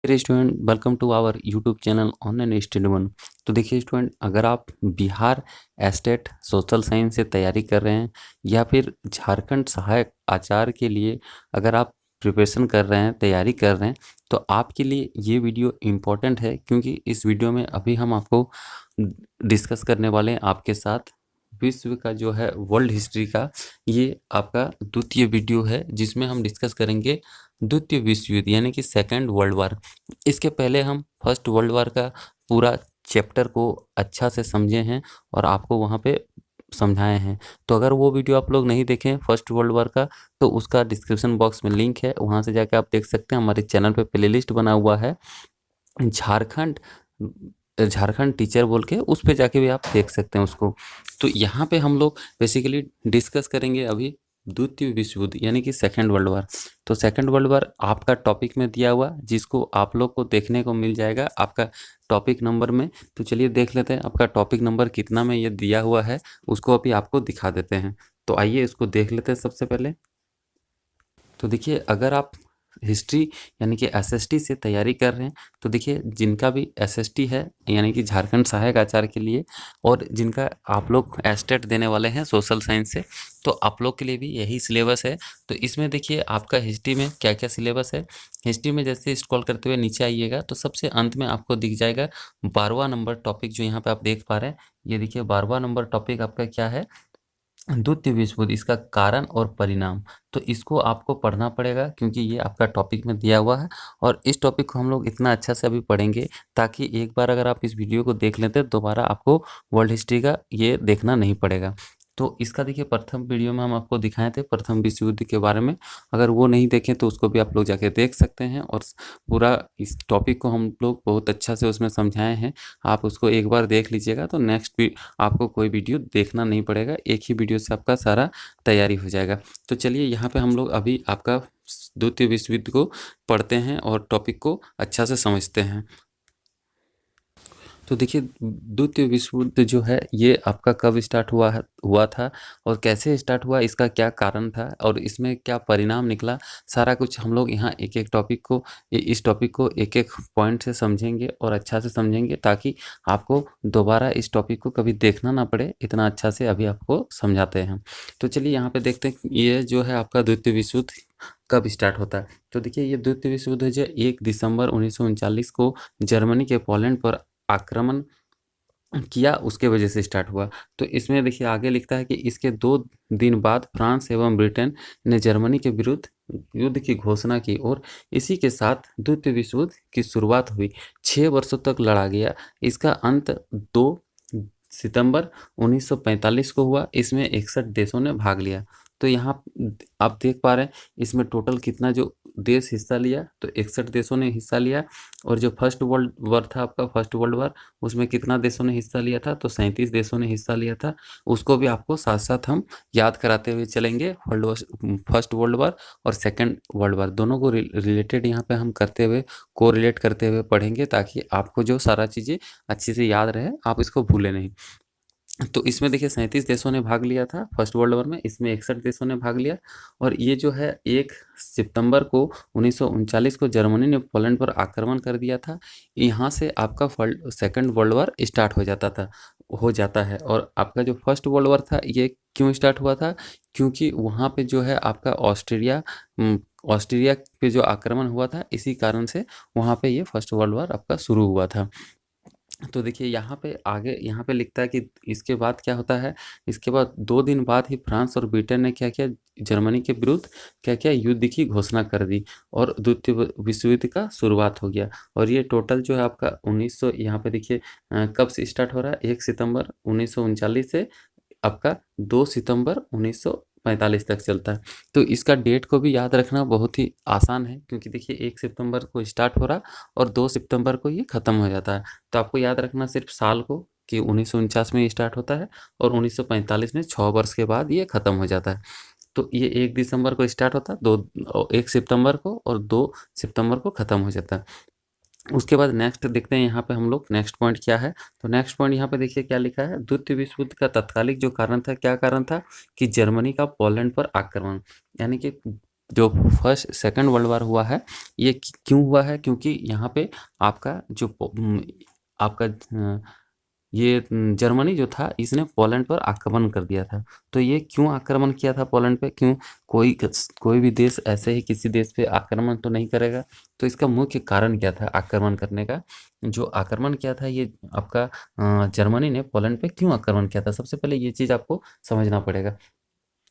फिर student welcome to our YouTube channel online study one. तो देखिए स्टूडेंट, अगर आप बिहार एस्टेट सोशल साइंस से तैयारी कर रहे हैं या फिर झारखंड सहायक आचार्य के लिए अगर आप प्रिपरेशन कर रहे हैं, तैयारी कर रहे हैं, तो आपके लिए ये वीडियो इम्पोर्टेंट है, क्योंकि इस वीडियो में अभी हम आपको डिस्कस करने वाले हैं आपके साथ विश्व का जो है वर्ल्ड हिस्ट्री का ये आपका द्वितीय वीडियो है, जिसमें हम डिस्कस करेंगे द्वितीय विश्व युद्ध यानी कि सेकेंड वर्ल्ड वार। इसके पहले हम फर्स्ट वर्ल्ड वार का पूरा चैप्टर को अच्छा से समझे हैं और आपको वहाँ पे समझाए हैं। तो अगर वो वीडियो आप लोग नहीं देखें फर्स्ट वर्ल्ड वार का, तो उसका डिस्क्रिप्शन बॉक्स में लिंक है, वहाँ से जाके आप देख सकते हैं। हमारे चैनल पे प्लेलिस्ट बना हुआ है झारखंड झारखंड टीचर बोल के, उस पे जाके भी आप देख सकते हैं उसको। तो यहाँ पे हम लोग बेसिकली डिस्कस करेंगे अभी द्वितीय विश्व युद्ध यानी कि सेकेंड वर्ल्ड वार। तो सेकेंड वर्ल्ड वार आपका टॉपिक में दिया हुआ, जिसको आप लोग को देखने को मिल जाएगा आपका टॉपिक नंबर में। तो चलिए देख लेते हैं आपका टॉपिक नंबर कितना में ये दिया हुआ है, उसको अभी आपको दिखा देते हैं। तो आइए इसको देख लेते हैं सबसे पहले। तो देखिए, अगर आप हिस्ट्री यानी कि एसएसटी से तैयारी कर रहे हैं, तो देखिए जिनका भी एसएसटी है यानी कि झारखंड सहायक आचार्य के लिए, और जिनका आप लोग एस्टेट देने वाले हैं सोशल साइंस से, तो आप लोग के लिए भी यही सिलेबस है। तो इसमें देखिए आपका हिस्ट्री में क्या क्या सिलेबस है। हिस्ट्री में जैसे स्क्रॉल करते हुए नीचे आइएगा तो सबसे अंत में आपको दिख जाएगा 12वां नंबर टॉपिक, जो यहाँ पे आप देख पा रहे हैं। ये देखिए 12वां नंबर टॉपिक आपका क्या है, द्वितीय विश्व युद्ध, इसका कारण और परिणाम। तो इसको आपको पढ़ना पड़ेगा, क्योंकि ये आपका टॉपिक में दिया हुआ है। और इस टॉपिक को हम लोग इतना अच्छा से अभी पढ़ेंगे, ताकि एक बार अगर आप इस वीडियो को देख लेते हैं, दोबारा आपको वर्ल्ड हिस्ट्री का ये देखना नहीं पड़ेगा। तो इसका देखिए प्रथम वीडियो में हम आपको दिखाए थे प्रथम विश्व युद्ध के बारे में। अगर वो नहीं देखें तो उसको भी आप लोग जाके देख सकते हैं, और पूरा इस टॉपिक को हम लोग बहुत अच्छा से उसमें समझाए हैं। आप उसको एक बार देख लीजिएगा तो नेक्स्ट भी आपको कोई वीडियो देखना नहीं पड़ेगा, एक ही वीडियो से आपका सारा तैयारी हो जाएगा। तो चलिए यहाँ पे हम लोग अभी आपका द्वितीय विश्व युद्ध को पढ़ते हैं और टॉपिक को अच्छा से समझते हैं। तो देखिए द्वितीय विश्व युद्ध जो है ये आपका कब स्टार्ट हुआ था, और कैसे स्टार्ट हुआ, इसका क्या कारण था, और इसमें क्या परिणाम निकला, सारा कुछ हम लोग यहाँ एक एक टॉपिक को इस टॉपिक को एक एक पॉइंट से समझेंगे और अच्छा से समझेंगे, ताकि आपको दोबारा इस टॉपिक को कभी देखना ना पड़े। इतना अच्छा से अभी आपको समझाते हैं। तो चलिए यहाँ पे देखते हैं ये जो है आपका द्वितीय विश्व युद्ध कब स्टार्ट होता है। तो देखिए ये द्वितीय विश्व युद्ध जो 1 दिसंबर 1939 को जर्मनी के पोलैंड पर आक्रमण किया, उसके वजह से स्टार्ट हुआ। तो इसमें देखिए आगे लिखता है कि इसके 2 दिन बाद फ्रांस एवं ब्रिटेन ने जर्मनी के विरुद्ध युद्ध की घोषणा की, और इसी के साथ द्वितीय विश्व युद्ध की शुरुआत हुई। 6 वर्षों तक लड़ा गया। इसका अंत 2 सितंबर 1945 को हुआ। इसमें 61 देशों ने भाग लिया। तो यहाँ आप देख पा रहे हैं इसमें टोटल कितना जो देश हिस्सा लिया, तो 61 देशों ने हिस्सा लिया। और जो फर्स्ट वर्ल्ड वार था आपका, फर्स्ट वर्ल्ड वार, उसमें कितना देशों ने हिस्सा लिया था, तो 37 देशों ने हिस्सा लिया था। उसको भी आपको साथ साथ हम याद कराते हुए चलेंगे। फर्स्ट वर्ल्ड वार और सेकेंड वर्ल्ड वार दोनों को रिलेटेड यहाँ पे हम करते हुए, को रिलेट करते हुए पढ़ेंगे, ताकि आपको जो सारा चीज़ें अच्छे से याद रहे, आप इसको भूलें नहीं। तो इसमें देखिए 37 देशों ने भाग लिया था फर्स्ट वर्ल्ड वॉर में, इसमें 61 देशों ने भाग लिया। और ये जो है 1 सितंबर को 1939 को जर्मनी ने पोलैंड पर आक्रमण कर दिया था। यहाँ से आपका सेकंड वर्ल्ड वॉर स्टार्ट हो जाता है। और आपका जो फर्स्ट वर्ल्ड वॉर था ये क्यों स्टार्ट हुआ था, क्योंकि वहाँ पे जो है आपका ऑस्ट्रिया पे जो आक्रमण हुआ था, इसी कारण से वहाँ पे ये फर्स्ट वर्ल्ड वॉर आपका शुरू हुआ था। तो देखिए यहाँ पे आगे यहाँ पे लिखता है कि इसके बाद क्या होता है। इसके बाद 2 दिन बाद ही फ्रांस और ब्रिटेन ने क्या किया, जर्मनी के विरुद्ध क्या किया, युद्ध की घोषणा कर दी, और द्वितीय विश्व युद्ध का शुरुआत हो गया। और ये टोटल जो है आपका 1900, यहाँ पे देखिए कब से स्टार्ट हो रहा है, 1 सितंबर 1939 से आपका 2 सितंबर 1945 तक चलता है। तो इसका डेट को भी याद रखना बहुत ही आसान है, क्योंकि देखिए 1 सितंबर को स्टार्ट हो रहा और 2 सितंबर को ये ख़त्म हो जाता है। तो आपको याद रखना सिर्फ साल को, कि 1949 में ये स्टार्ट होता है और 1945 में 6 वर्ष के बाद ये ख़त्म हो जाता है। तो ये 1 दिसंबर को स्टार्ट होता है, 1 सितंबर को, और 2 सितंबर को ख़त्म हो जाता है। उसके बाद नेक्स्ट देखते हैं यहाँ पे हम लोग नेक्स्ट पॉइंट क्या है। तो नेक्स्ट पॉइंट यहाँ पे देखिए क्या लिखा है, द्वितीय विश्व युद्ध का तत्कालिक जो कारण था, क्या कारण था, कि जर्मनी का पोलैंड पर आक्रमण, यानी कि जो फर्स्ट सेकंड वर्ल्ड वार हुआ है ये क्यों हुआ है, क्योंकि यहाँ पे आपका जो आपका ये जर्मनी जो था इसने पोलैंड पर आक्रमण कर दिया था। तो ये क्यों आक्रमण किया था पोलैंड पे, क्यों कोई भी देश ऐसे ही किसी देश पे आक्रमण तो नहीं करेगा। तो इसका मुख्य कारण क्या था आक्रमण करने का, जो आक्रमण किया था ये आपका जर्मनी ने पोलैंड पे क्यों आक्रमण किया था, सबसे पहले ये चीज़ आपको समझना पड़ेगा।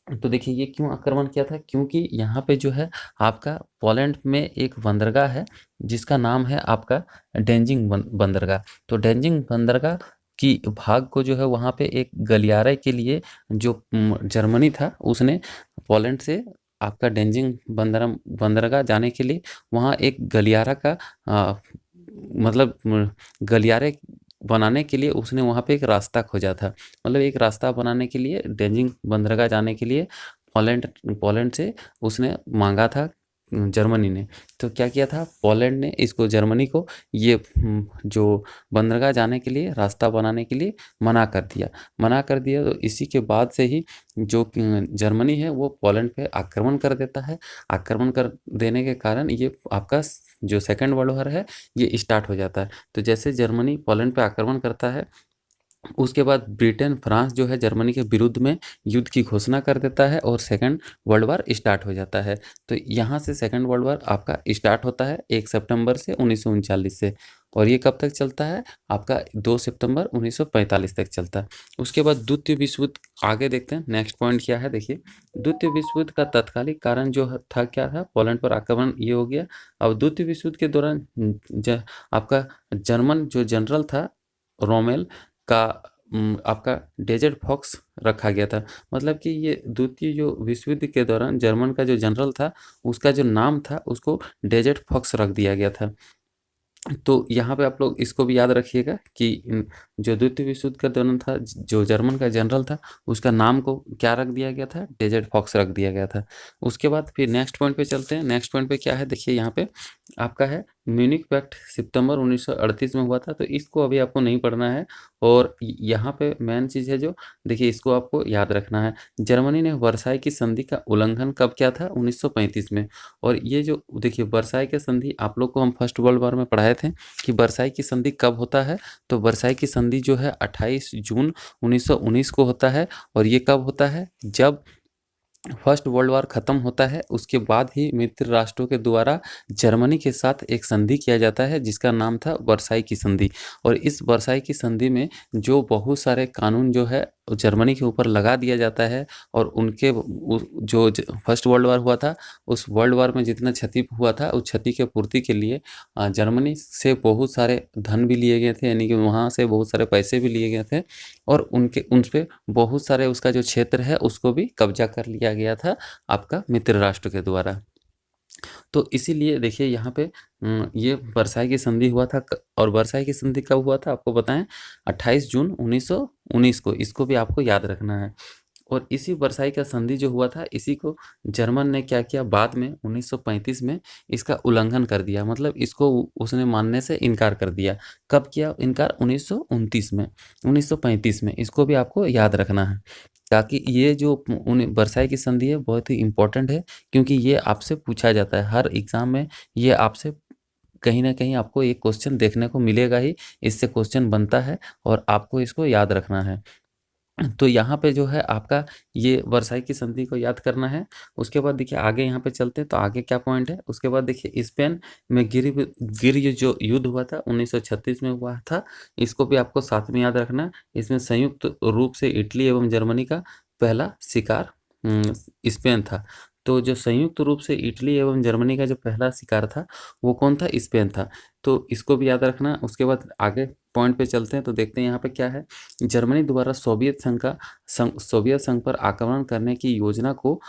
तो देखिए ये क्यों आक्रमण किया था, क्योंकि यहाँ पे जो है आपका पोलैंड में एक बंदरगाह है जिसका नाम है आपका डेंजिंग बंदरगाह। तो डेंजिंग बंदरगाह की भाग को जो है वहाँ पे एक गलियारे के लिए जो जर्मनी था उसने पोलैंड से आपका डेंजिंग बंदरगाह जाने के लिए वहाँ एक गलियारा का मतलब गलियारे बनाने के लिए उसने वहाँ पे एक रास्ता खोजा था। मतलब एक रास्ता बनाने के लिए डेंजिंग बंदरगाह जाने के लिए पोलैंड पोलैंड से उसने मांगा था जर्मनी ने। तो क्या किया था पोलैंड ने इसको जर्मनी को ये जो बंदरगाह जाने के लिए रास्ता बनाने के लिए मना कर दिया। मना कर दिया तो इसी के बाद से ही जो जर्मनी है वो पोलैंड पे आक्रमण कर देता है। आक्रमण कर देने के कारण ये आपका जो सेकंड वर्ल्ड वॉर है ये स्टार्ट हो जाता है। तो जैसे जर्मनी पोलैंड पे आक्रमण करता है उसके बाद ब्रिटेन फ्रांस जो है जर्मनी के विरुद्ध में युद्ध की घोषणा कर देता है और सेकंड वर्ल्ड वार स्टार्ट हो जाता है। तो यहाँ से सेकंड वर्ल्ड वार आपका स्टार्ट होता है 1 सितंबर से 1939 से, और ये कब तक चलता है आपका 2 सितंबर 1945 तक चलता है। उसके बाद द्वितीय विश्व युद्ध आगे देखते हैं, नेक्स्ट पॉइंट क्या है देखिए। द्वितीय विश्व युद्ध का तत्कालिक कारण जो था क्या था, पोलैंड पर आक्रमण ये हो गया। अब द्वितीय विश्व युद्ध के दौरान आपका जर्मन जो जनरल था रोमेल का आपका डेजर्ट फॉक्स रखा गया था। मतलब कि ये द्वितीय जो विश्व युद्ध के दौरान जर्मन का जो जनरल था उसका जो नाम था उसको डेजर्ट फॉक्स रख दिया गया था। तो यहाँ पे आप लोग इसको भी याद रखिएगा कि जो द्वितीय विश्व युद्ध का दौरान था जो जर्मन का जनरल था उसका नाम को क्या रख दिया गया था, डेजर्ट फॉक्स रख दिया गया था। उसके बाद फिर नेक्स्ट पॉइंट पे चलते हैं। नेक्स्ट पॉइंट पे क्या है देखिए, यहाँ पे आपका है म्यूनिक पैक्ट सितंबर 1938 में हुआ था। तो इसको अभी आपको नहीं पढ़ना है, और यहाँ पे मेन चीज़ है जो देखिए इसको आपको याद रखना है। जर्मनी ने वर्साई की संधि का उल्लंघन कब किया था, 1935 में। और ये जो देखिए वर्साई की संधि आप लोग को हम फर्स्ट वर्ल्ड वॉर में पढ़ाए थे कि वर्साई की संधि कब होता है। तो वर्साई की संधि जो है 28 जून 1919 को होता है। और ये कब होता है, जब फर्स्ट वर्ल्ड वार खत्म होता है उसके बाद ही मित्र राष्ट्रों के द्वारा जर्मनी के साथ एक संधि किया जाता है जिसका नाम था वर्साई की संधि। और इस वर्साई की संधि में जो बहुत सारे कानून जो है जर्मनी के ऊपर लगा दिया जाता है, और उनके जो फर्स्ट वर्ल्ड वार हुआ था उस वर्ल्ड वार में जितना क्षति हुआ था उस क्षति के पूर्ति के लिए जर्मनी से बहुत सारे धन भी लिए गए थे, यानी कि वहाँ से बहुत सारे पैसे भी लिए गए थे, और उन पे बहुत सारे उसका जो क्षेत्र है उसको भी कब्जा कर लिया गया था आपका मित्र राष्ट्र के द्वारा। तो इसीलिए देखिए यहाँ पे ये वर्साई की संधि हुआ था। और वर्साई की संधि कब हुआ था आपको बताएं, 28 जून 1919 को। इसको भी आपको याद रखना है। और इसी वर्साई का संधि जो हुआ था इसी को जर्मन ने क्या किया बाद में 1935 में इसका उल्लंघन कर दिया, मतलब इसको उसने मानने से इनकार कर दिया। कब किया इनकार, 1929 में, 1935 में। इसको भी आपको याद रखना है, ताकि ये जो वर्साई की संधि है बहुत ही इम्पोर्टेंट है, क्योंकि ये आपसे पूछा जाता है हर एग्ज़ाम में। ये आपसे कहीं ना कहीं आपको एक क्वेश्चन देखने को मिलेगा ही, इससे क्वेश्चन बनता है और आपको इसको याद रखना है। तो यहाँ पे जो है आपका ये वर्साई की संधि को याद करना है। उसके बाद देखिए आगे यहाँ पे चलते हैं तो आगे क्या पॉइंट है। उसके बाद देखिए स्पेन में गिर ये जो युद्ध हुआ था 1936 में हुआ था, इसको भी आपको साथ में याद रखना। इसमें संयुक्त रूप से इटली एवं जर्मनी का पहला शिकार स्पेन था। तो जो संयुक्त रूप से इटली एवं जर्मनी का जो पहला शिकार था वो कौन था, स्पेन था। तो इसको भी याद रखना। उसके बाद आगे पॉइंट पे चलते हैं तो देखते हैं यहाँ पे क्या है। जर्मनी द्वारा सोवियत संघ पर आक्रमण करने की योजना को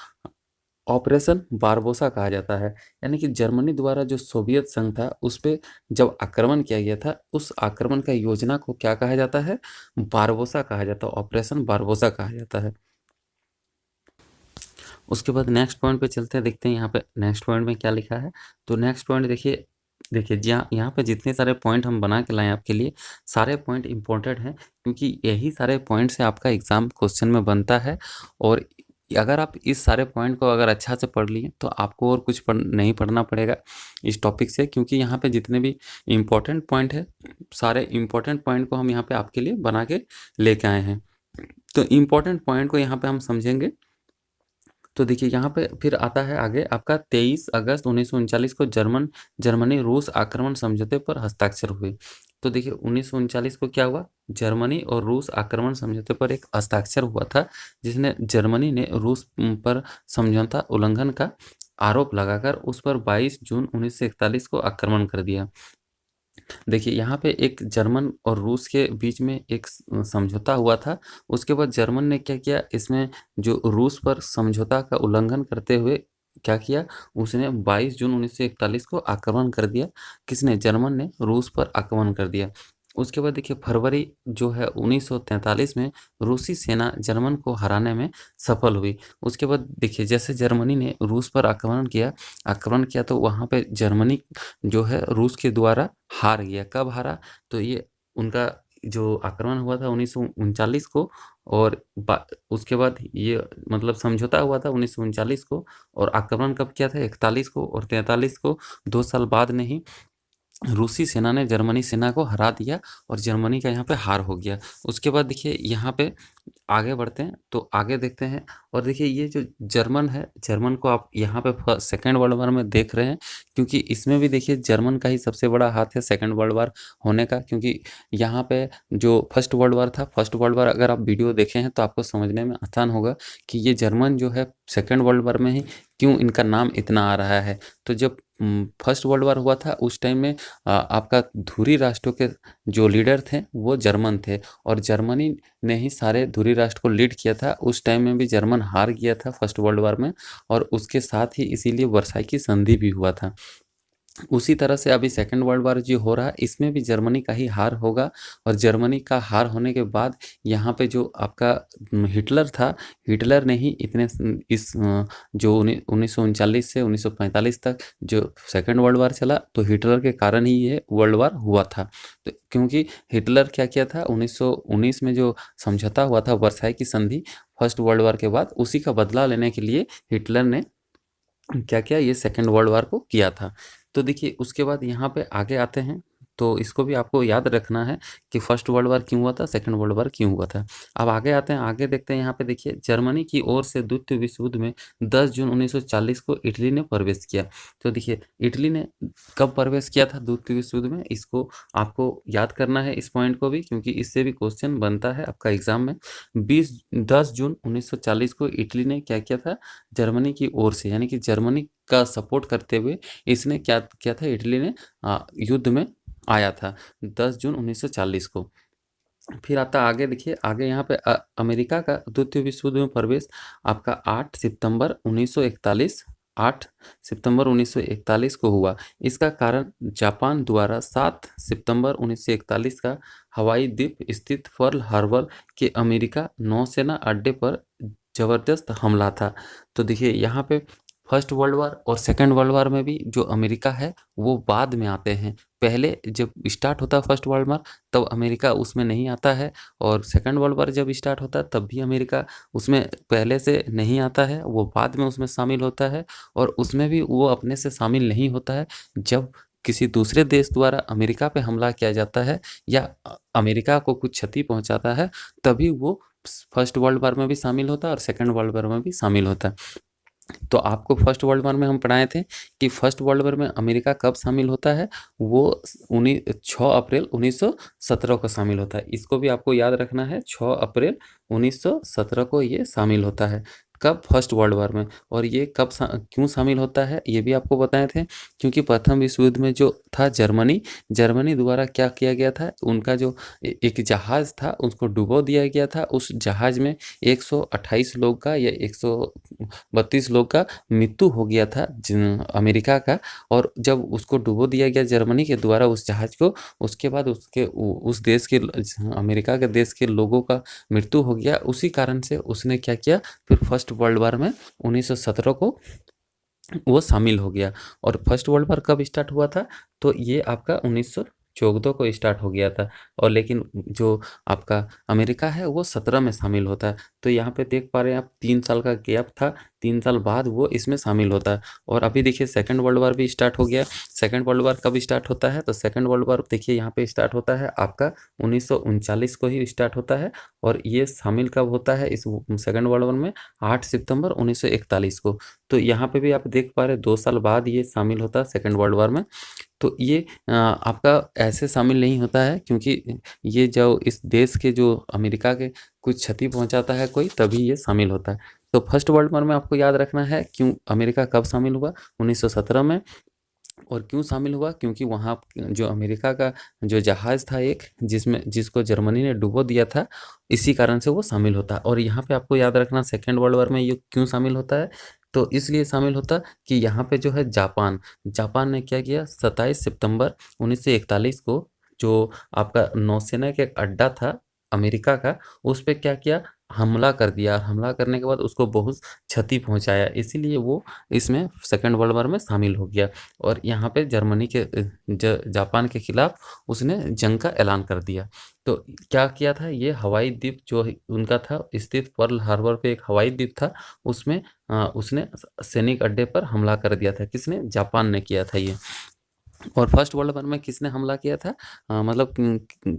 ऑपरेशन बारबोसा कहा जाता है। यानी कि जर्मनी द्वारा जो सोवियत संघ था उस पर जब आक्रमण किया गया था उस आक्रमण का योजना को क्या कहा जाता है, बारबोसा कहा जाता है, ऑपरेशन बारबोसा कहा जाता है। उसके बाद नेक्स्ट पॉइंट पे चलते हैं, देखते हैं यहाँ पे नेक्स्ट पॉइंट में क्या लिखा है। तो नेक्स्ट पॉइंट देखिए जहाँ यहाँ पे जितने सारे पॉइंट हम बना के लाए आपके लिए सारे पॉइंट इंपॉर्टेंट हैं, क्योंकि यही सारे पॉइंट से आपका एग्ज़ाम क्वेश्चन में बनता है। और अगर आप इस सारे पॉइंट को अगर अच्छा से पढ़ लिए तो आपको और कुछ नहीं पढ़ना पड़ेगा इस टॉपिक से, क्योंकि यहाँ पे जितने भी इम्पोर्टेंट पॉइंट है, सारे इम्पोर्टेंट पॉइंट को हम यहाँ पे आपके लिए बना के लेके आए हैं। तो इम्पोर्टेंट पॉइंट को यहाँ पे हम समझेंगे। तो देखिए यहाँ पे फिर आता है आगे आपका 23 अगस्त 1939 को जर्मनी रूस आक्रमण समझौते पर हस्ताक्षर हुए। तो देखिए 1939 को क्या हुआ, जर्मनी और रूस आक्रमण समझौते पर एक हस्ताक्षर हुआ था, जिसने जर्मनी ने रूस पर समझौता उल्लंघन का आरोप लगाकर उस पर 22 जून 1941 को आक्रमण कर दिया। देखिए यहाँ पे एक जर्मन और रूस के बीच में एक समझौता हुआ था। उसके बाद जर्मन ने क्या किया, इसमें जो रूस पर समझौता का उल्लंघन करते हुए क्या किया, उसने 22 जून 1941 को आक्रमण कर दिया। किसने, जर्मन ने रूस पर आक्रमण कर दिया। उसके बाद देखिए फरवरी जो है 1943 में रूसी सेना जर्मन को हराने में सफल हुई। उसके बाद देखिए जैसे जर्मनी ने रूस पर आक्रमण किया तो वहाँ पे जर्मनी जो है रूस के द्वारा हार गया। कब हारा, तो ये उनका जो आक्रमण हुआ था 1939 को, और उसके बाद ये मतलब समझौता हुआ था 1939 को, और आक्रमण कब किया था 41 को और 43 को, 2 साल बाद में ही रूसी सेना ने जर्मनी सेना को हरा दिया और जर्मनी का यहाँ पे हार हो गया। उसके बाद देखिए यहाँ पे आगे बढ़ते हैं तो आगे देखते हैं। और देखिए ये जो जर्मन है, जर्मन को आप यहाँ पे सेकेंड वर्ल्ड वार में देख रहे हैं, क्योंकि इसमें भी देखिए जर्मन का ही सबसे बड़ा हाथ है सेकेंड वर्ल्ड वार होने का। क्योंकि यहाँ पे जो फर्स्ट वर्ल्ड वार था, फर्स्ट वर्ल्ड वार अगर आप वीडियो देखे हैं तो आपको समझने में आसान होगा कि ये जर्मन जो है सेकेंड वर्ल्ड वार में ही क्यों इनका नाम इतना आ रहा है। तो जब फर्स्ट वर्ल्ड वार हुआ था उस टाइम में आपका धुरी राष्ट्रों के जो लीडर थे वो जर्मन थे, और जर्मनी ने ही सारे धुरी राष्ट्र को लीड किया था। उस टाइम में भी जर्मन हार गया था फर्स्ट वर्ल्ड वार में, और उसके साथ ही इसीलिए वर्साई की संधि भी हुआ था। उसी तरह से अभी सेकेंड वर्ल्ड वार जो हो रहा है इसमें भी जर्मनी का ही हार होगा। और जर्मनी का हार होने के बाद यहाँ पे जो आपका हिटलर था, हिटलर ने ही जो 1939 से 1945 तक जो सेकेंड वर्ल्ड वार चला, तो हिटलर के कारण ही ये वर्ल्ड वार हुआ था। तो क्योंकि हिटलर क्या किया था 1919 में जो समझौता हुआ था वर्साई की संधि फर्स्ट वर्ल्ड वार के बाद, उसी का बदला लेने के लिए हिटलर ने क्या किया, ये सेकेंड वर्ल्ड वार को किया था। तो देखिए उसके बाद यहाँ पे आगे आते हैं, तो इसको भी आपको याद रखना है कि फर्स्ट वर्ल्ड वार क्यों हुआ था, सेकेंड वर्ल्ड वार क्यों हुआ था। अब आगे आते हैं, आगे देखते हैं। यहाँ पे देखिए जर्मनी की ओर से द्वितीय विश्व युद्ध में 10 जून 1940 को इटली ने प्रवेश किया। तो देखिए इटली ने कब प्रवेश किया था द्वितीय विश्व युद्ध में, इसको आपको याद करना है इस पॉइंट को भी, क्योंकि इससे भी क्वेश्चन बनता है आपका एग्जाम में। 10 जून 1940 को इटली ने क्या किया था, जर्मनी की ओर से, यानी कि जर्मनी का सपोर्ट करते हुए इसने क्या किया था, इटली ने युद्ध में आया था 10 जून 1940 को। फिर आता आगे देखिए, आगे यहाँ पे अमेरिका का द्वितीय विश्व युद्ध में प्रवेश आपका 8 सितंबर 1941 को हुआ। इसका कारण जापान द्वारा 7 सितंबर 1941 का हवाई द्वीप स्थित पर्ल हार्बर के अमेरिका नौसेना अड्डे पर जबरदस्त हमला था। तो देखिए यहाँ पे फर्स्ट वर्ल्ड वार और सेकेंड वर्ल्ड वार में भी जो अमेरिका है वो बाद में आते हैं। पहले जब स्टार्ट होता है फर्स्ट वर्ल्ड वार तब अमेरिका उसमें नहीं आता है, और सेकेंड वर्ल्ड वार जब स्टार्ट होता है तब भी अमेरिका उसमें पहले से नहीं आता है, वो बाद में उसमें शामिल होता है। और उसमें भी वो अपने से शामिल नहीं होता है, जब किसी दूसरे देश द्वारा अमेरिका पे हमला किया जाता है या अमेरिका को कुछ क्षति पहुंचाता है, तभी वो फर्स्ट वर्ल्ड वार में भी शामिल होता है और सेकेंड वर्ल्ड वार में भी शामिल होता है। तो आपको फर्स्ट वर्ल्ड वार में हम पढ़ाए थे कि फर्स्ट वर्ल्ड वार में अमेरिका कब शामिल होता है, वो 6 अप्रैल 1917 को शामिल होता है। इसको भी आपको याद रखना है, 6 अप्रैल 1917 को ये शामिल होता है। कब, फर्स्ट वर्ल्ड वार में। और ये कब क्यों शामिल होता है ये भी आपको बताए थे, क्योंकि प्रथम विश्व युद्ध में जो था जर्मनी द्वारा क्या किया गया था, उनका जो एक जहाज़ था उसको डुबो दिया गया था। उस जहाज़ में 128 लोग का या 132 लोग का मृत्यु हो गया था अमेरिका का। और जब उसको डुबो दिया गया जर्मनी के द्वारा उस जहाज को, उसके बाद उस देश के, अमेरिका के देश के लोगों का मृत्यु हो गया। उसी कारण से उसने क्या किया, फिर फर्स्ट वर्ल्ड वार में 1917 को वो शामिल हो गया। और फर्स्ट वर्ल्ड वार कब स्टार्ट हुआ था, तो ये आपका 1914 को स्टार्ट हो गया था। और लेकिन जो आपका अमेरिका है वो 17 में शामिल होता है। तो यहाँ पे देख पा रहे हैं आप 3 साल का गैप था, 3 साल बाद वो इसमें शामिल होता है। और अभी देखिए सेकंड वर्ल्ड वॉर भी स्टार्ट हो गया। सेकंड वर्ल्ड वॉर कब स्टार्ट होता है? तो सेकंड वर्ल्ड वॉर देखिए यहाँ पे स्टार्ट होता है आपका 1939 को ही स्टार्ट होता है। और ये शामिल कब होता है इस सेकंड वर्ल्ड वॉर में? 8 सितंबर 1941 को। तो यहाँ पे भी आप देख पा रहे हैं 2 साल बाद ये शामिल होता है सेकंड वर्ल्ड वॉर में। तो ये आपका ऐसे शामिल नहीं होता है, क्योंकि ये जो इस देश के जो अमेरिका के कुछ क्षति पहुंचाता है कोई, तभी ये शामिल होता है। तो फर्स्ट वर्ल्ड वॉर में आपको याद रखना है क्यों अमेरिका कब शामिल हुआ? 1917 में। और क्यों शामिल हुआ? क्योंकि वहाँ जो अमेरिका का जो जहाज़ था एक, जिसको जर्मनी ने डुबो दिया था, इसी कारण से वो शामिल होता है। और यहाँ पे आपको याद रखना सेकेंड वर्ल्ड वॉर में ये क्यों शामिल होता है? तो इसलिए शामिल होता कि यहाँ पे जो है जापान ने क्या किया, 27 सितंबर 1941 को जो आपका नौसेना का एक अड्डा था अमेरिका का, उस पे क्या किया, हमला कर दिया। हमला करने के बाद उसको बहुत क्षति पहुँचाया, इसीलिए वो इसमें सेकेंड वर्ल्ड वॉर में शामिल हो गया। और यहाँ पे जर्मनी के जापान के खिलाफ उसने जंग का ऐलान कर दिया। तो क्या किया था, ये हवाई द्वीप जो उनका था स्थित पर्ल हार्बर पे एक हवाई द्वीप था, उसमें उसने सैनिक अड्डे पर हमला कर दिया था। किसने? जापान ने किया था ये। और फर्स्ट वर्ल्ड वॉर में किसने हमला किया था? मतलब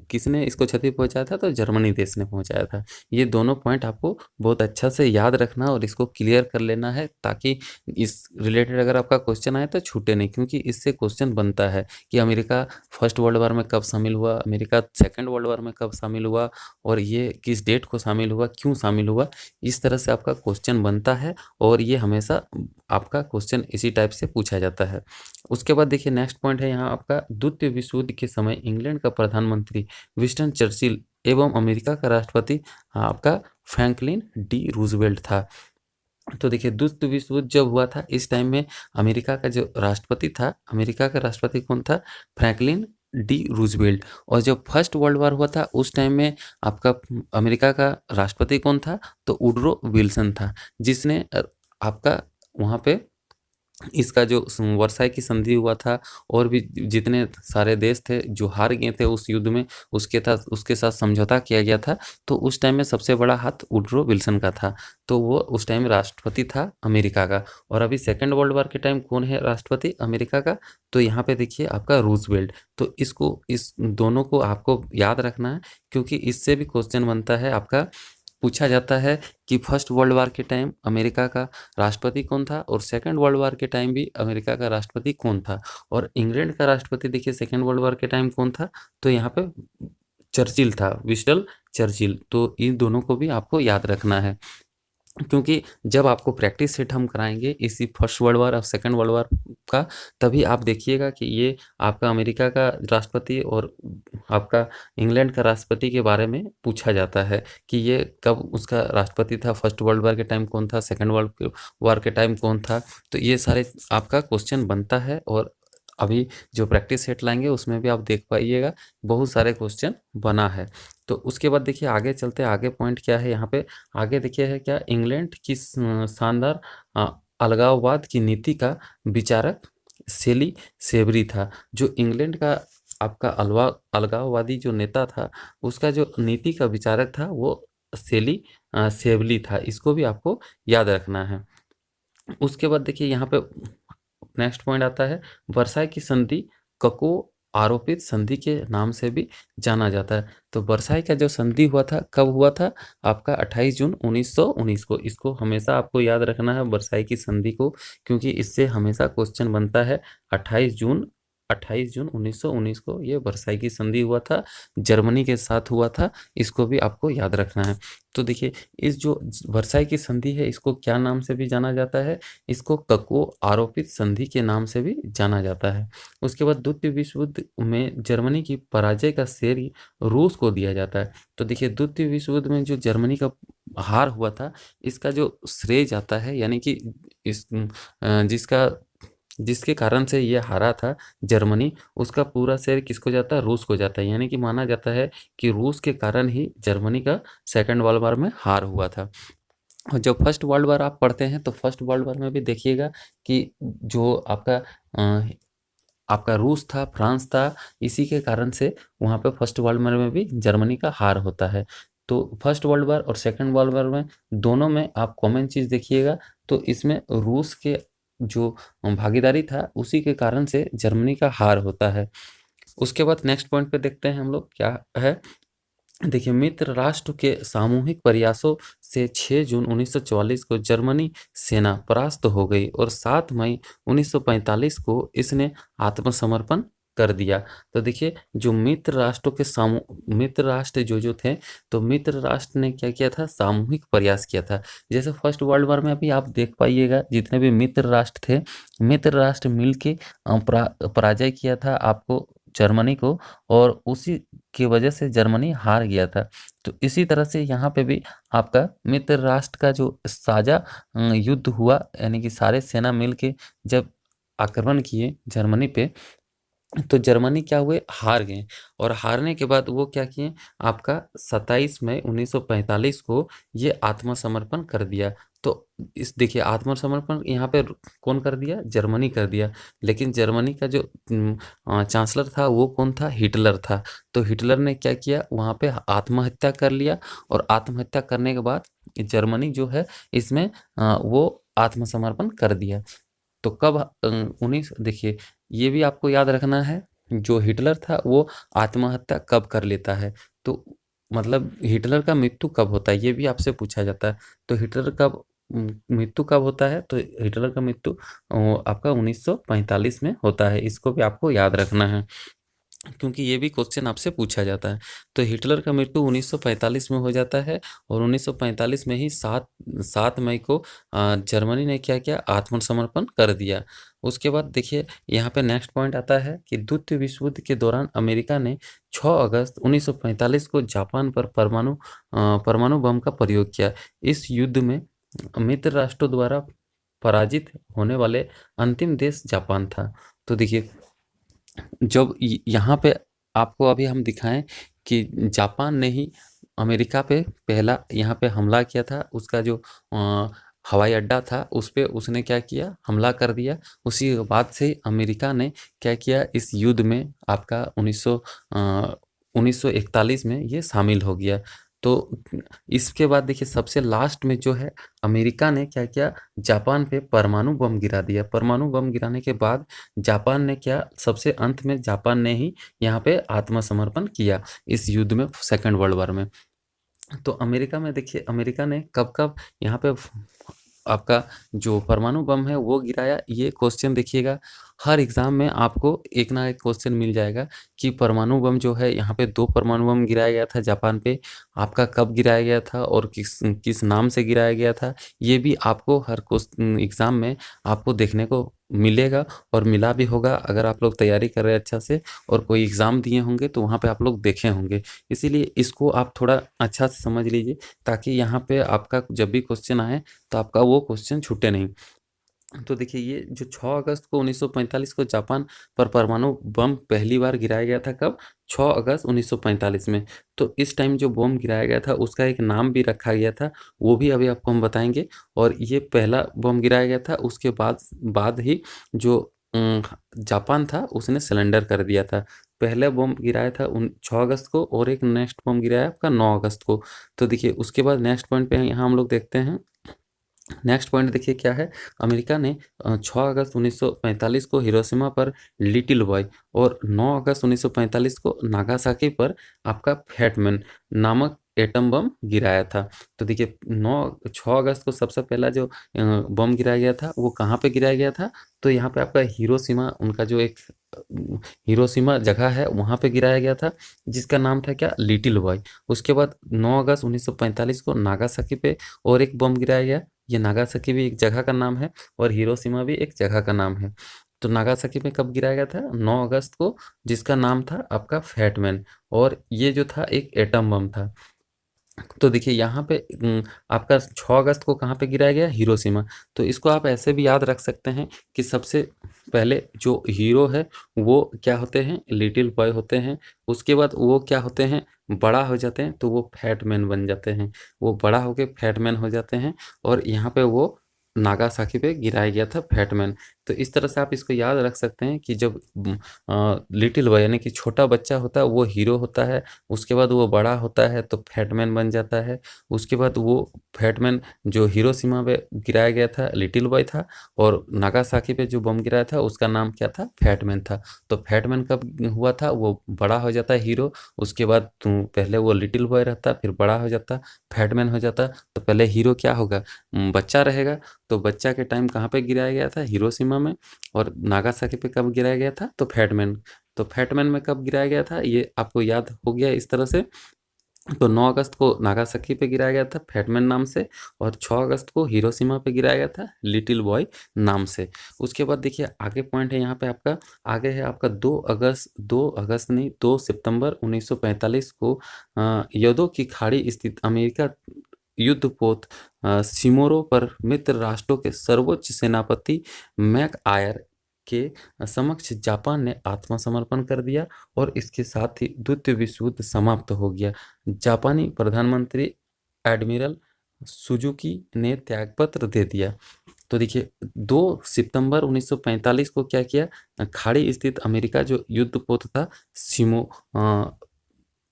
किसने इसको क्षति पहुंचाया था? तो जर्मनी देश ने पहुंचाया था। ये दोनों पॉइंट आपको बहुत अच्छा से याद रखना और इसको क्लियर कर लेना है, ताकि इस रिलेटेड अगर आपका क्वेश्चन आए तो छूटे नहीं, क्योंकि इससे क्वेश्चन बनता है कि अमेरिका फर्स्ट वर्ल्ड वॉर में कब शामिल हुआ, अमेरिका सेकेंड वर्ल्ड वॉर में कब शामिल हुआ, और ये किस डेट को शामिल हुआ, क्यों शामिल हुआ। इस तरह से आपका क्वेश्चन बनता है, और ये हमेशा आपका क्वेश्चन इसी टाइप से पूछा जाता है। उसके बाद देखिए नेक्स्ट पॉइंट है यहाँ आपका, द्वितीय विश्व युद्ध के समय इंग्लैंड का प्रधानमंत्री विंस्टन चर्चिल एवं अमेरिका का राष्ट्रपति आपका फ्रैंकलिन डी रूजवेल्ट था। तो देखिए द्वितीय विश्व युद्ध जब हुआ था, इस टाइम में अमेरिका का जो राष्ट्रपति था, अमेरिका का राष्ट्रपति कौन था? Franklin D Roosevelt. और जब फर्स्ट वर्ल्ड वॉर हुआ था, उस टाइम में आपका अमेरिका का राष्ट्रपति कौन था? तो वुडरो विल्सन था, जिसने आपका वहाँ पे इसका जो वर्साई की संधि हुआ था, और भी जितने सारे देश थे जो हार गए थे उस युद्ध में, उसके साथ समझौता किया गया था। तो उस टाइम में सबसे बड़ा हाथ वुडरो विल्सन का था, तो वो उस टाइम राष्ट्रपति था अमेरिका का। और अभी सेकेंड वर्ल्ड वॉर के टाइम कौन है राष्ट्रपति अमेरिका का? तो यहाँ पे देखिए आपका रूजवेल्ट। तो इस दोनों को आपको याद रखना है, क्योंकि इससे भी क्वेश्चन बनता है आपका, पूछा जाता है कि फर्स्ट वर्ल्ड वॉर के टाइम अमेरिका का राष्ट्रपति कौन था, और सेकंड वर्ल्ड वॉर के टाइम भी अमेरिका का राष्ट्रपति कौन था। और इंग्लैंड का राष्ट्रपति देखिए सेकंड वर्ल्ड वॉर के टाइम कौन था? तो यहाँ पे चर्चिल था, विंस्टन चर्चिल। तो इन दोनों को भी आपको याद रखना है, क्योंकि जब आपको प्रैक्टिस सेट हम कराएंगे इसी फर्स्ट वर्ल्ड वॉर और सेकंड वर्ल्ड वॉर का, तभी आप देखिएगा कि ये आपका अमेरिका का राष्ट्रपति और आपका इंग्लैंड का राष्ट्रपति के बारे में पूछा जाता है कि ये कब उसका राष्ट्रपति था, फर्स्ट वर्ल्ड वॉर के टाइम कौन था, सेकंड वर्ल्ड वॉर के टाइम कौन था। तो ये सारे आपका क्वेश्चन बनता है, और अभी जो प्रैक्टिस सेट लाएंगे उसमें भी आप देख पाइएगा बहुत सारे क्वेश्चन बना है। तो उसके बाद देखिए आगे चलते हैं, आगे पॉइंट क्या है यहाँ पे, आगे देखिए है क्या, इंग्लैंड की शानदार अलगाववाद की नीति का विचारक सेली सेवरी था। जो इंग्लैंड का आपका अलगाववादी जो नेता था, उसका जो नीति का विचारक था वो सेली सेवली था। इसको भी आपको याद रखना है। उसके बाद देखिए यहाँ पे नेक्स्ट पॉइंट आता है, वर्साई की संधि कको आरोपित संधि के नाम से भी जाना जाता है। तो वर्साई का जो संधि हुआ था, कब हुआ था? आपका 28 जून 1919 को। इसको हमेशा आपको याद रखना है वर्साई की संधि को, क्योंकि इससे हमेशा क्वेश्चन बनता है। 28 जून 1919 को ये वर्साई की संधि हुआ था, जर्मनी के साथ हुआ था। इसको भी आपको याद रखना है। तो देखिए इस जो वर्साई की संधि है, इसको क्या नाम से भी जाना जाता है? इसको कको आरोपित संधि के नाम से भी जाना जाता है। उसके बाद द्वितीय विश्व युद्ध में जर्मनी की पराजय का श्रेय रूस को दिया जाता है। तो देखिए द्वितीय विश्व युद्ध में जो जर्मनी का हार हुआ था, इसका जो श्रेय जाता है, यानी कि इस जिसके कारण से ये हारा था जर्मनी, उसका पूरा श्रेय किसको जाता है? रूस को जाता है। यानी कि माना जाता है कि रूस के कारण ही जर्मनी का सेकंड वर्ल्ड वॉर में हार हुआ था। और जब फर्स्ट वर्ल्ड वॉर आप पढ़ते हैं, तो फर्स्ट वर्ल्ड वॉर में भी देखिएगा कि जो आपका रूस था, फ्रांस था, इसी के कारण से वहाँ पे फर्स्ट वर्ल्ड वॉर में भी जर्मनी का हार होता है। तो फर्स्ट वर्ल्ड वॉर और सेकंड वर्ल्ड वॉर में दोनों में आप कॉमन चीज़ देखिएगा, तो इसमें रूस के जो भागीदारी था उसी के कारण से जर्मनी का हार होता है। उसके बाद नेक्स्ट पॉइंट पे देखते हैं हम लोग क्या है। देखिए, मित्र राष्ट्र के सामूहिक प्रयासों से 6 जून 1944 को जर्मनी सेना परास्त हो गई और 7 मई 1945 को इसने आत्मसमर्पण कर दिया। तो देखिए, जो मित्र राष्ट्र जो थे, तो मित्र राष्ट्र ने क्या किया था, सामूहिक प्रयास किया था। जैसे फर्स्ट वर्ल्ड वॉर में अभी आप देख पाइएगा, जितने भी मित्र राष्ट्र थे, मित्र राष्ट्र मिलके पराजय किया था आपको जर्मनी को, और उसी की वजह से जर्मनी हार गया था। तो इसी तरह से यहाँ पे भी आपका मित्र राष्ट्र का जो साझा युद्ध हुआ, यानी कि सारे सेना मिलके जब आक्रमण किए जर्मनी पे, तो जर्मनी क्या हुए, हार गए। और हारने के बाद वो क्या किए, आपका 27 मई 1945 को ये आत्मसमर्पण कर दिया। तो इस देखिए, आत्मसमर्पण यहाँ पे कौन कर दिया, जर्मनी कर दिया। लेकिन जर्मनी का जो चांसलर था वो कौन था, हिटलर था। तो हिटलर ने क्या किया, वहाँ पे आत्महत्या कर लिया। और आत्महत्या करने के बाद जर्मनी जो है इसमें वो आत्मसमर्पण कर दिया। तो कब 19 देखिए, ये भी आपको याद रखना है, जो हिटलर था वो आत्महत्या कब कर लेता है। तो मतलब हिटलर का मृत्यु कब होता है, ये भी आपसे पूछा जाता है। तो हिटलर का मृत्यु कब होता है, तो हिटलर का मृत्यु आपका 1945 में होता है। इसको भी आपको याद रखना है, क्योंकि ये भी क्वेश्चन आपसे पूछा जाता है। तो हिटलर का मृत्यु 1945 में हो जाता है, और 1945 में ही 7 मई को जर्मनी ने क्या किया, आत्मसमर्पण कर दिया। उसके बाद देखिए, यहाँ पे नेक्स्ट पॉइंट आता है कि द्वितीय विश्व युद्ध के दौरान अमेरिका ने 6 अगस्त 1945 को जापान पर परमाणु बम का प्रयोग किया। इस युद्ध में मित्र राष्ट्रों द्वारा पराजित होने वाले अंतिम देश जापान था। तो देखिए, जब यहाँ पे आपको अभी हम दिखाएं कि जापान ने ही अमेरिका पे पहला यहाँ पे हमला किया था, उसका जो हवाई अड्डा था उस पे उसने क्या किया, हमला कर दिया। उसी के बाद से अमेरिका ने क्या किया, इस युद्ध में आपका 1941 में ये शामिल हो गया। तो इसके बाद देखिए, सबसे लास्ट में जो है अमेरिका ने क्या किया, जापान पे परमाणु बम गिरा दिया। परमाणु बम गिराने के बाद जापान ने क्या, सबसे अंत में जापान ने ही यहाँ पे आत्मसमर्पण किया इस युद्ध में, सेकंड वर्ल्ड वॉर में। तो अमेरिका में देखिए, अमेरिका ने कब कब यहाँ पे आपका जो परमाणु बम है वो गिराया। ये क्वेश्चन देखिएगा, हर एग्जाम में आपको एक ना एक क्वेश्चन मिल जाएगा कि परमाणु बम जो है, यहाँ पे 2 परमाणु बम गिराया गया था जापान पे, आपका कब गिराया गया था और किस किस नाम से गिराया गया था। ये भी आपको हर क्वेश्चन एग्जाम में आपको देखने को मिलेगा, और मिला भी होगा अगर आप लोग तैयारी कर रहे हैं अच्छा से, और कोई एग्ज़ाम दिए होंगे तो वहाँ पे आप लोग देखे होंगे। इसीलिए इसको आप थोड़ा अच्छा से समझ लीजिए, ताकि यहाँ पे आपका जब भी क्वेश्चन आए तो आपका वो क्वेश्चन छूटे नहीं। तो देखिए, ये जो 6 अगस्त को 1945 को जापान पर परमाणु बम पहली बार गिराया गया था, कब, 6 अगस्त 1945 में। तो इस टाइम जो बम गिराया गया था उसका एक नाम भी रखा गया था, वो भी अभी आपको हम बताएंगे। और ये पहला बम गिराया गया था, उसके बाद ही जो जापान था उसने सिलेंडर कर दिया था। पहले बम गिराया था 6 अगस्त को, और एक नेक्स्ट बम गिराया आपका 9 अगस्त को। तो देखिए, उसके बाद नेक्स्ट पॉइंट पे यहाँ हम लोग देखते हैं। नेक्स्ट पॉइंट देखिए क्या है, अमेरिका ने 6 अगस्त 1945 को हिरोशिमा पर लिटिल बॉय, और 9 अगस्त 1945 को नागासाकी पर आपका फैटमैन नामक एटम बम गिराया था। तो देखिए, 6 अगस्त को सबसे पहला जो बम गिराया गया था वो कहाँ पे गिराया गया था, तो यहाँ पे आपका हिरोशिमा, उनका जो एक हिरोशिमा जगह है वहाँ पे गिराया गया था, जिसका नाम था क्या, लिटिल बॉय। उसके बाद 9 अगस्त 1945 को नागासाकी पे और एक बम गिराया गया। ये नागासाकी भी एक जगह का नाम है, और हिरोशिमा भी एक जगह का नाम है। तो नागासाकी में कब गिराया गया था, 9 अगस्त को, जिसका नाम था आपका फैटमैन, और ये जो था एक एटम बम था। तो देखिए, यहाँ पे आपका 6 अगस्त को कहाँ पे गिराया गया, हिरोशिमा। तो इसको आप ऐसे भी याद रख सकते हैं कि सबसे पहले जो हीरो है वो क्या होते हैं, लिटिल बॉय होते हैं। उसके बाद वो क्या होते हैं, बड़ा हो जाते हैं, तो वो फैटमैन बन जाते हैं। वो बड़ा होके फैटमैन हो जाते हैं, और यहाँ पे वो नागासाकी पे गिराया गया था फैटमैन। तो इस तरह से आप इसको याद रख सकते हैं कि जब लिटिल बॉय यानी कि छोटा बच्चा होता है वो हीरो होता है, उसके बाद वो बड़ा होता है तो फैटमैन बन जाता है, उसके बाद वो फैटमैन जो हिरोशिमा पे गिराया गया था लिटिल बॉय था, और नागासाकी पे जो बम गिराया था उसका नाम क्या था, फैटमैन था। तो फैटमैन कब हुआ था, वो बड़ा हो जाता है हीरो, उसके बाद पहले वो लिटिल बॉय रहता, फिर बड़ा हो जाता, फैटमैन हो जाता। तो पहले हीरो क्या होगा, बच्चा रहेगा। तो बच्चा के टाइम कहाँ पे गिराया गया था, हिरोशिमा में, और नागासाकी पे कब गिराया गया था, तो फैटमैन। तो फैटमैन में कब गिराया गया था ये आपको याद हो गया इस तरह से। तो 9 अगस्त को नागासाकी पे गिराया गया था फैटमैन नाम से, और 6 अगस्त को हिरोशिमा पे गिराया गया था लिटिल बॉय नाम से। उसके बाद देखिए आगे पॉइंट है यहाँ पे आपका, आगे है आपका 2 अगस्त नहीं, 2 सितंबर 1945 को योदो की खाड़ी स्थित अमेरिका युद्धपोत सिमोरो पर मित्र राष्ट्रों के सर्वोच्च सेनापति मैक आयर के समक्ष जापान ने आत्मसमर्पण कर दिया, और इसके साथ ही द्वितीय विश्व युद्ध समाप्त हो गया। जापानी प्रधानमंत्री एडमिरल सुजुकी ने त्यागपत्र दे दिया। तो देखिए 2 सितंबर 1945 को क्या किया, खाड़ी स्थित अमेरिका जो युद्धपोत था सिमो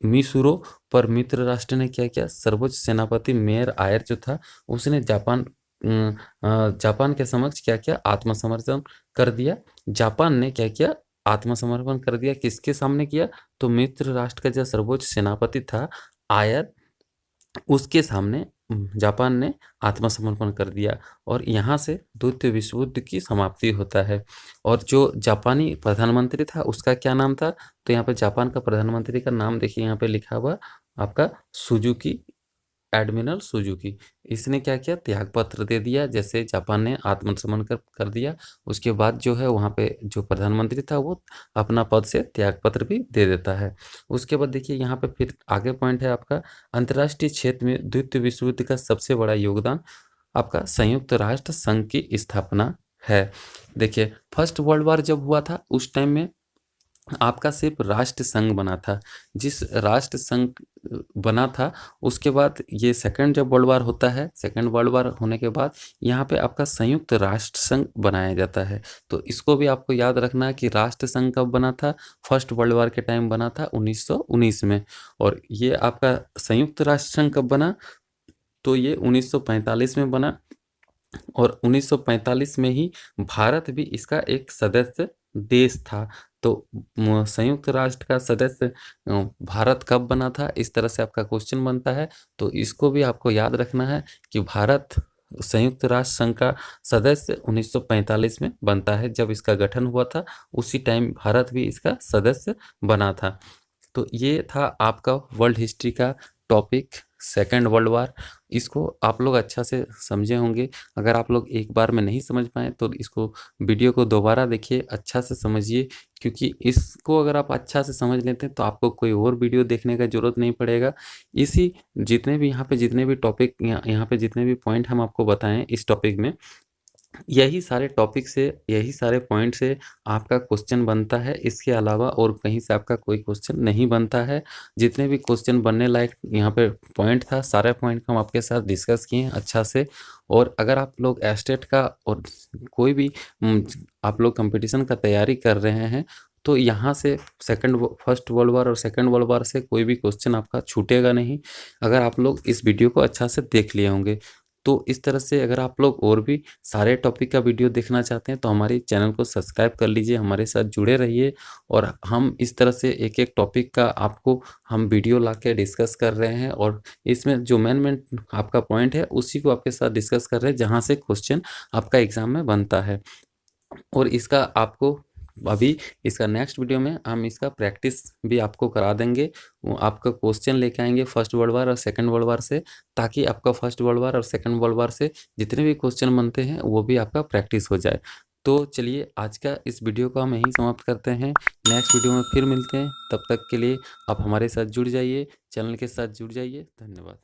मिसूरो पर मित्र राष्ट्र ने क्या किया, सर्वोच्च सेनापति मेयर आयर जो था उसने जापान के समक्ष क्या किया, आत्मसमर्पण कर दिया। जापान ने क्या किया, आत्मसमर्पण कर दिया, किसके सामने किया, तो मित्र राष्ट्र का जो सर्वोच्च सेनापति था आयर, उसके सामने जापान ने आत्मसमर्पण कर दिया, और यहाँ से द्वितीय विश्व युद्ध की समाप्ति होता है। और जो जापानी प्रधानमंत्री था उसका क्या नाम था, तो यहाँ पे जापान का प्रधानमंत्री का नाम देखिए यहाँ पे लिखा हुआ आपका सुजुकी, एडमिरल सुजुकी। इसने क्या किया, त्यागपत्र दे दिया, जैसे जापान ने आत्मसमर्पण कर दिया, उसके बाद जो है वहाँ पे जो प्रधानमंत्री था वो अपना पद से त्यागपत्र भी दे देता है। उसके बाद देखिए यहाँ पे फिर आगे पॉइंट है आपका, अंतर्राष्ट्रीय क्षेत्र में द्वितीय विश्व युद्ध का सबसे बड़ा योगदान आपका संयुक्त राष्ट्र संघ की स्थापना है। देखिए फर्स्ट वर्ल्ड वॉर जब हुआ था उस टाइम में आपका सिर्फ राष्ट्र संघ बना था, जिस राष्ट्र संघ बना था उसके बाद ये सेकंड जब वर्ल्ड वार होता है, सेकंड वर्ल्ड वार होने के बाद यहाँ पे आपका संयुक्त राष्ट्र संघ बनाया जाता है। तो इसको भी आपको याद रखना है कि राष्ट्र संघ कब बना था, फर्स्ट वर्ल्ड वार के टाइम बना था 1919 में, और ये आपका संयुक्त राष्ट्र संघ कब बना, तो ये 1945 में बना, और 1945 में ही भारत भी इसका एक सदस्य देश था। तो संयुक्त राष्ट्र का सदस्य भारत कब बना था, इस तरह से आपका क्वेश्चन बनता है। तो इसको भी आपको याद रखना है कि भारत संयुक्त राष्ट्र संघ का सदस्य 1945 में बनता है, जब इसका गठन हुआ था उसी टाइम भारत भी इसका सदस्य बना था। तो ये था आपका वर्ल्ड हिस्ट्री का टॉपिक, सेकेंड वर्ल्ड वार। इसको आप लोग अच्छा से समझे होंगे। अगर आप लोग एक बार में नहीं समझ पाए तो इसको वीडियो को दोबारा देखिए, अच्छा से समझिए, क्योंकि इसको अगर आप अच्छा से समझ लेते हैं तो आपको कोई और वीडियो देखने का ज़रूरत नहीं पड़ेगा। इसी जितने भी यहाँ पे जितने भी टॉपिक यहाँ पे जितने भी पॉइंट हम आपको बताएं इस टॉपिक में, यही सारे टॉपिक से, यही सारे पॉइंट से आपका क्वेश्चन बनता है। इसके अलावा और कहीं से आपका कोई क्वेश्चन नहीं बनता है। जितने भी क्वेश्चन बनने लायक यहाँ पे पॉइंट था, सारे पॉइंट हम आपके साथ डिस्कस किए हैं अच्छा से। और अगर आप लोग एस्टेट का और कोई भी आप लोग कंपटीशन का तैयारी कर रहे हैं तो यहाँ से फर्स्ट वर्ल्ड वार और सेकंड वर्ल्ड वार से कोई भी क्वेश्चन आपका छूटेगा नहीं, अगर आप लोग इस वीडियो को अच्छा से देख लिए होंगे। तो इस तरह से अगर आप लोग और भी सारे टॉपिक का वीडियो देखना चाहते हैं तो हमारे चैनल को सब्सक्राइब कर लीजिए, हमारे साथ जुड़े रहिए। और हम इस तरह से एक एक टॉपिक का आपको हम वीडियो ला के डिस्कस कर रहे हैं, और इसमें जो मेन आपका पॉइंट है उसी को आपके साथ डिस्कस कर रहे हैं जहाँ से क्वेश्चन आपका एग्जाम में बनता है। और इसका आपको अभी इसका नेक्स्ट वीडियो में हम इसका प्रैक्टिस भी आपको करा देंगे। वो आपका क्वेश्चन लेके आएंगे फर्स्ट वर्ल्ड वार और सेकंड वर्ल्ड वार से, ताकि आपका फर्स्ट वर्ल्ड वार और सेकंड वर्ल्ड वार से जितने भी क्वेश्चन बनते हैं वो भी आपका प्रैक्टिस हो जाए। तो चलिए आज का इस वीडियो को हम यहीं समाप्त करते हैं, नेक्स्ट वीडियो में फिर मिलते हैं। तब तक के लिए आप हमारे साथ जुड़ जाइए, चैनल के साथ जुड़ जाइए। धन्यवाद।